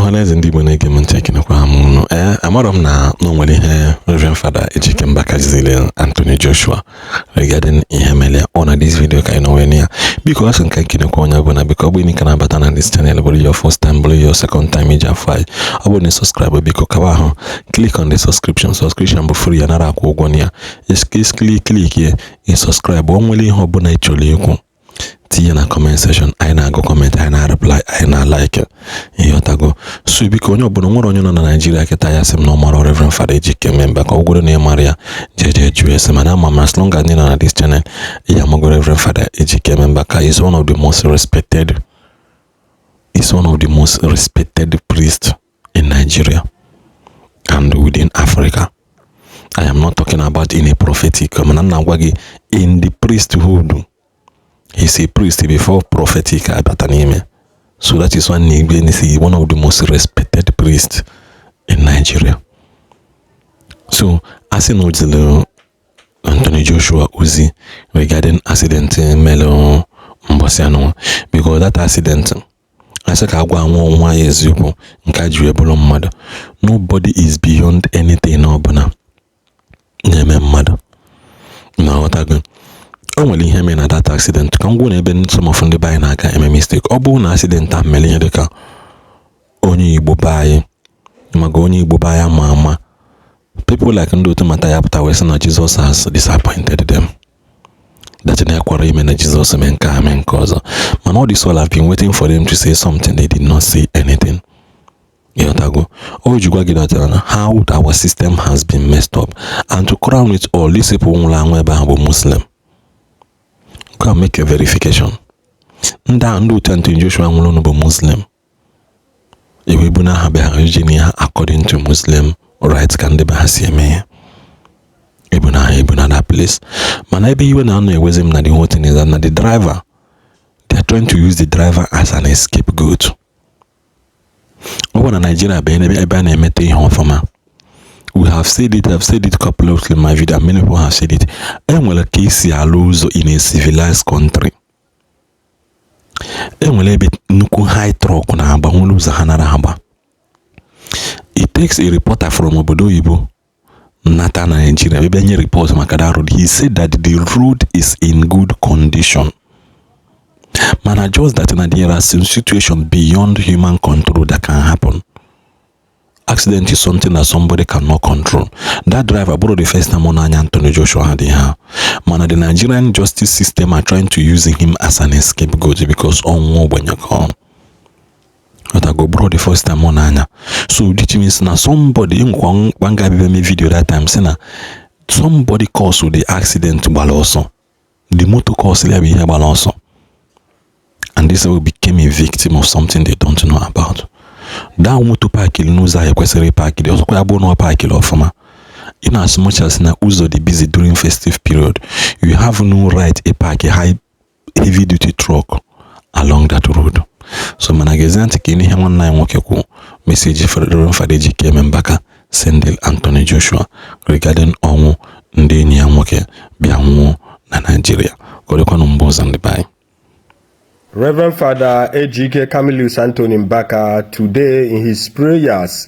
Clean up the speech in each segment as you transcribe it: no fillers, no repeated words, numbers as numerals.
Ohaneze ndị Igbo na-ege m ntị ekenekwa m unu. Amara m na nwere ihe Rev Father Ejike Mbaka zile Anthony Joshua regarding ihe mere on this video ka ino wenia because nke ekenekwa onye bụ na biko bụ ni kana bata na this channel bụ your first time bụ your second time ija file ọ bụ na subscribe biko kawa ahụ click on the subscription bụ free anara akwụ ụgwọ ya just click here in subscribe o nwere ihe ọ bụ na ịchọrọ ikwu tinye na comment section anyị na-agụ comment anyị na-reply anyị na-like ihe ọtago so biko onye ọbụla nwere onye nọ na Nigeria kịta ya sị m na ọmara Rev Father Ejike Mbaka ọ gwụrụ na ịmara ya jeje jụọ ese mana ama m as long as na this channel ya amago Rev Father Ejike Mbaka is one of the most respected priests in Nigeria and within Africa. I am not talking about in a prophetic in the priesthood. He's a priest before prophetic abatanime. So that is one of the most respected priests in Nigeria. So as in Anthony Joshua Uzi regarding accident Melo Mbosiano, because that accident I said nobody is beyond anything no now what happened? Only him in that accident. Can go even some of the buy na ka mistake. Obu na accident am mele deka. Onye Igbo buy. Mago onye Igbo buy mama. People like ndo to mata ya pata wese na Jesus has disappointed them. That na kwara ime na Jesus men ka men cause. Man all this all have been waiting for them to say something, they did not say anything. Yotago. How our system has been messed up. And to crown it all, these people who Muslim. Go and make a verification. Nda Anthony Joshua be Muslim. Ebuna have according to Muslim rights can be hasime. Ebuna that place. Man, I be you na no ewezim na the whole thing is that na the driver. They are trying to use the driver as an scapegoat. Over in Nigeria, we have said it. I've said it a couple of times in my video. Many people have said it. And well, a case allows in a civilized country. And well, a bit nuku high truck na haba uluza hanara haba. It takes a reporter from Obodo Ibo, Nata Nigeria. Maybe any report Makada Road. He said that the road is in good condition. Man, I just that there are some situation beyond human control that can happen. Accident is something that somebody cannot control. That driver brought the first time on Anthony Joshua had here. Man, the Nigerian justice system are trying to use him as an scapegoat because on when you come. But I go brought the first time on Anya. So this means now somebody one guy made me video that time saying somebody caused the accident also. The motor caused the also. And this will became a victim of something they don't know about. That motor park knows I requested park. They also no park offer. In as much as na uso the busy during festive period, you have no right a park a high heavy duty truck along that road. So managazanti kini hema na mwokeko message for Rev Father Ejike Mbaka sendel Anthony Joshua regarding onwo ndi enyi ya nwoke bia nwo na Nigeria. Kodekwa no mboza ndi bai. Rev Father Ejike Anthony Mbaka today in his prayers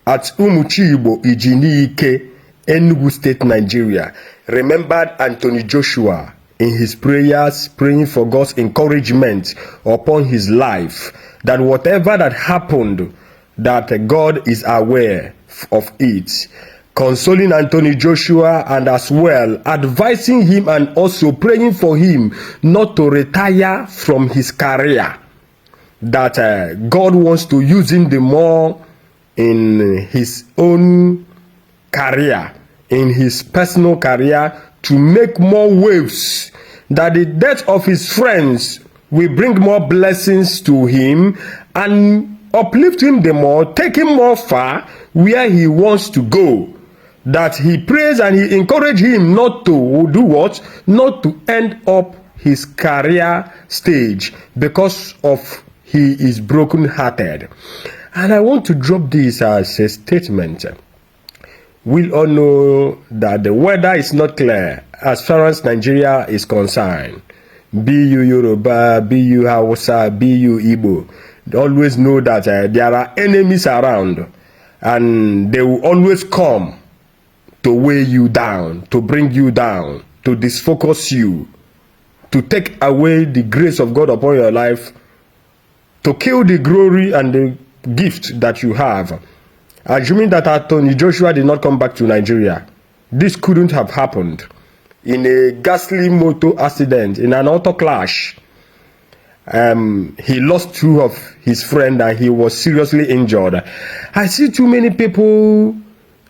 at Umuchibo Ijinike, Enugu State, Nigeria, remembered Anthony Joshua in his prayers, praying for God's encouragement upon his life, that whatever that happened, that God is aware of it. Consoling Anthony Joshua and as well advising him and also praying for him not to retire from his career, that God wants to use him the more in his own career, in his personal career, to make more waves, that the death of his friends will bring more blessings to him and uplift him the more, take him more far where he wants to go. That he prays and he encouraged him not to do what? Not to end up his career stage because of he is broken-hearted. And I want to drop this as a statement. We all know that the weather is not clear as far as Nigeria is concerned. Be you Yoruba, be you Hausa, be you Igbo. always know that there are enemies around, and they will always come to weigh you down, to bring you down, to disfocus you, to take away the grace of God upon your life, to kill the glory and the gift that you have. Assuming that Anthony Joshua did not come back to Nigeria, this couldn't have happened. In a ghastly motor accident, in an auto clash, he lost 2 of his friends and he was seriously injured. I see too many people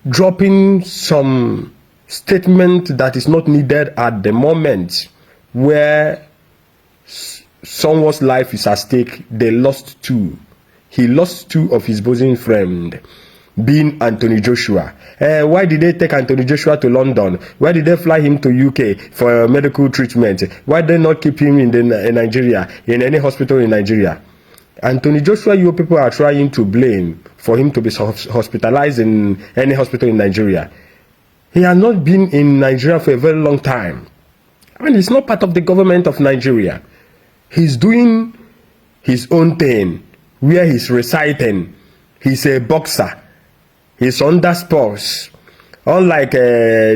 dropping some statement that is not needed at the moment, where someone's life is at stake. They lost 2. He lost 2 of his bosom friend, being Anthony Joshua. Why did they take Anthony Joshua to London? Why did they fly him to UK for medical treatment? Why did they not keep him in Nigeria, in any hospital in Nigeria? Anthony Joshua, you people are trying to blame for him to be hospitalized in any hospital in Nigeria. He has not been in Nigeria for a very long time. And he's not part of the government of Nigeria. He's doing his own thing, where he's reciting. He's a boxer. He's under sports. Unlike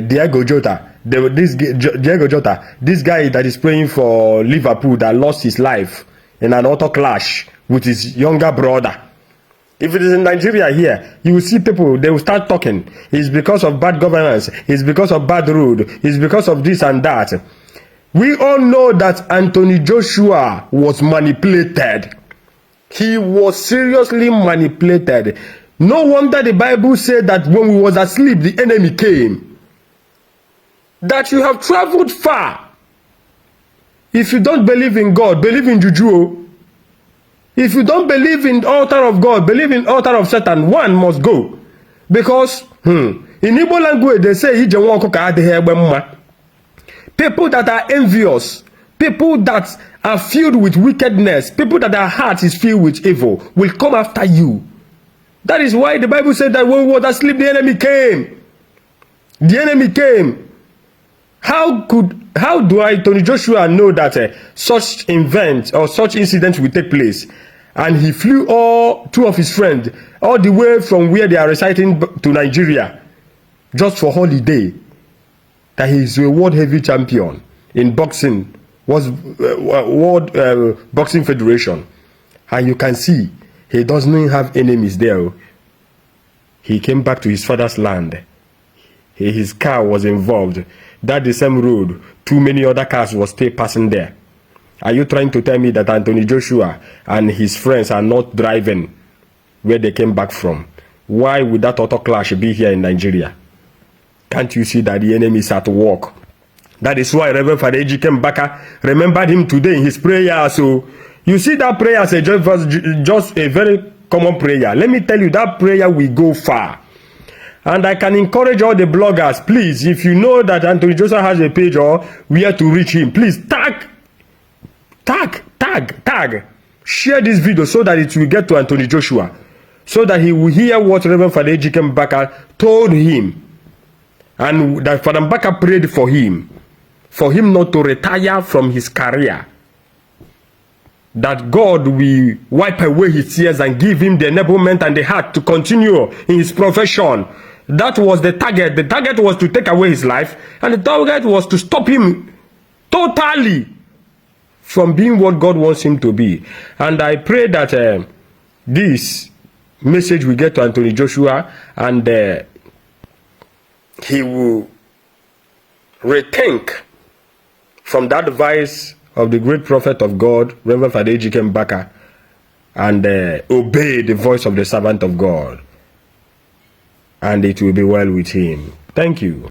Diego Jota, Diego Jota, this guy that is playing for Liverpool, that lost his life in an auto clash with his younger brother. If it is in Nigeria here, you will see people, they will start talking. It's because of bad governance. It's because of bad road. It's because of this and that. We all know that Anthony Joshua was manipulated. He was seriously manipulated. No wonder the Bible said that when we was asleep, the enemy came. That you have traveled far. If you don't believe in God, believe in Juju. If you don't believe in the altar of God, believe in the altar of Satan, one must go. Because in Igbo language, they say, people that are envious, people that are filled with wickedness, people that their heart is filled with evil, will come after you. That is why the Bible said that when we were asleep, the enemy came. The enemy came. How do Anthony Joshua know that such event or such incident will take place? And he flew 2 of his friends all the way from where they are residing to Nigeria just for holiday. That he is a world heavy champion in boxing, was World Boxing Federation. And you can see he doesn't have enemies there. He came back to his father's land. His car was involved. That the same road, too many other cars were still passing there. Are you trying to tell me that Anthony Joshua and his friends are not driving where they came back from? Why would that auto clash be here in Nigeria? Can't you see that the enemy is at work? That is why Rev Father Ejike Mbaka remembered him today in his prayer. So you see that prayer as just a very common prayer. Let me tell you, that prayer will go far. And I can encourage all the bloggers, please, if you know that Anthony Joshua has a page or where to reach him, please tag. Share this video so that it will get to Anthony Joshua, so that he will hear what Rev Father Ejike Mbaka told him, and that Father Mbaka prayed for him not to retire from his career, that God will wipe away his tears and give him the enablement and the heart to continue in his profession. That was the target. The target was to take away his life, and the target was to stop him totally from being what God wants him to be. And I pray that this message will get to Anthony Joshua, and he will rethink from that advice of the great prophet of God, Rev Father Ejike Mbaka, and obey the voice of the servant of God. And it will be well with him. Thank you.